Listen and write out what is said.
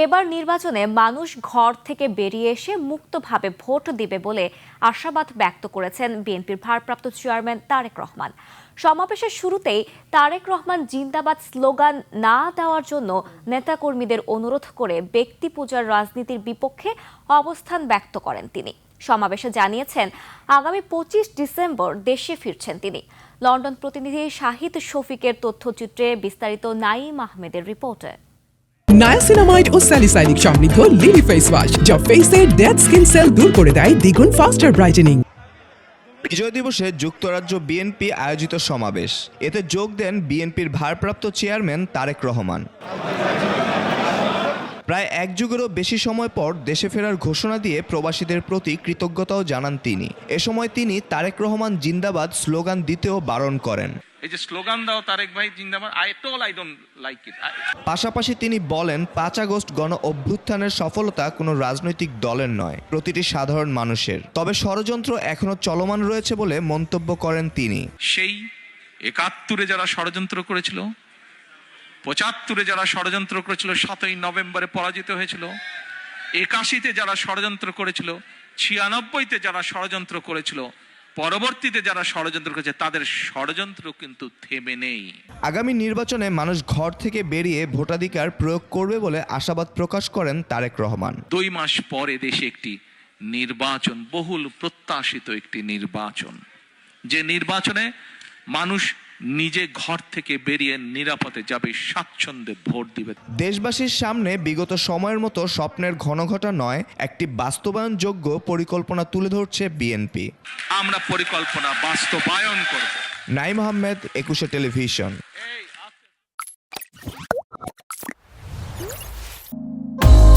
এবার নির্বাচনে মানুষ ঘর থেকে বেরিয়ে এসে মুক্তভাবে ভোট দিবে বলে আশাবাদ ব্যক্ত করেছেন বিএনপির ভারপ্রাপ্ত চেয়ারম্যান তারেক রহমান। সমাবেশের শুরুতেই তারেক রহমান জিন্দাবাদ স্লোগান না দেওয়ার জন্য নেতাকর্মীদের অনুরোধ করে ব্যক্তি পূজার রাজনীতির বিপক্ষে অবস্থান ব্যক্ত করেন তিনি। সমাবেশে জানিয়েছেন আগামী 25 ডিসেম্বর দেশে ফিরছেন তিনি। লন্ডন প্রতিনিধি শাহিদ শফিকের তথ্যচিত্রে বিস্তারিত নাঈম আহমেদের রিপোর্টে। নায়াসিনামাইড ও স্যালিসাইলিক সমৃদ্ধ লিলি ফেস ওয়াশ যা ফেসের ডেড স্কিন সেল দূর করে দেয় দ্বিগুণ ফাস্টার ব্রাইটেনিং। বিজয় দিবসে যুক্তরাজ্য বিএনপি আয়োজিত সমাবেশ, এতে যোগ দেন বিএনপির ভারপ্রাপ্ত চেয়ারম্যান তারেক রহমান। প্রায় এক যুগেরও বেশি সময় পর দেশে ফেরার ঘোষণা দিয়ে প্রবাসীদের প্রতি কৃতজ্ঞতাও জানান তিনি। এ সময় তিনি তারেক রহমান জিন্দাবাদ স্লোগান দিতেও বারণ করেন। এই যে স্লোগান দাও তারেক ভাই জিন্দাবাদ, আই ডোন্ট লাইক ইট। পাশাপাশি তিনি বলেন 5 আগস্ট গণ অভ্যুত্থানের সফলতা কোনো রাজনৈতিক দলের নয়, প্রতিটি সাধারণ মানুষের। তবে ষড়যন্ত্র এখনো চলমান রয়েছে বলে মন্তব্য করেন তিনি। সেই 71-এ যারা ষড়যন্ত্র করেছিল, 75-এ যারা ষড়যন্ত্র করেছিল, 7ই নভেম্বরে পরাজিত হয়েছিল, 81-তে যারা ষড়যন্ত্র করেছিল, 96-তে যারা ষড়যন্ত্র করেছিল, পরবর্তীতে যারা ষড়যন্ত্র করেছে, তাদের ষড়যন্ত্র কিন্তু থেমে নেই। আগামী নির্বাচনে মানুষ ঘর থেকে বেরিয়ে ভোটাধিকার প্রয়োগ করবে বলে আশাবাদ প্রকাশ করেন তারেক রহমান। 2 মাস পরে দেশে একটি নির্বাচন, বহুল প্রত্যাশিত একটি নির্বাচন, যে নির্বাচনে মানুষ নিজে ঘর থেকে বেরিয়ে নিরাপদে যাবে, স্বাচ্ছন্দ্যে ভোট দিবে। দেশবাসীর সামনে বিগত সময়ের মতো স্বপ্নের ঘনঘটা নয়, একটি বাস্তবায়নযোগ্য পরিকল্পনা তুলে ধরছে বিএনপি। আমরা পরিকল্পনা বাস্তবায়ন করব। নাঈম আহমেদ, 21 টেলিভিশন।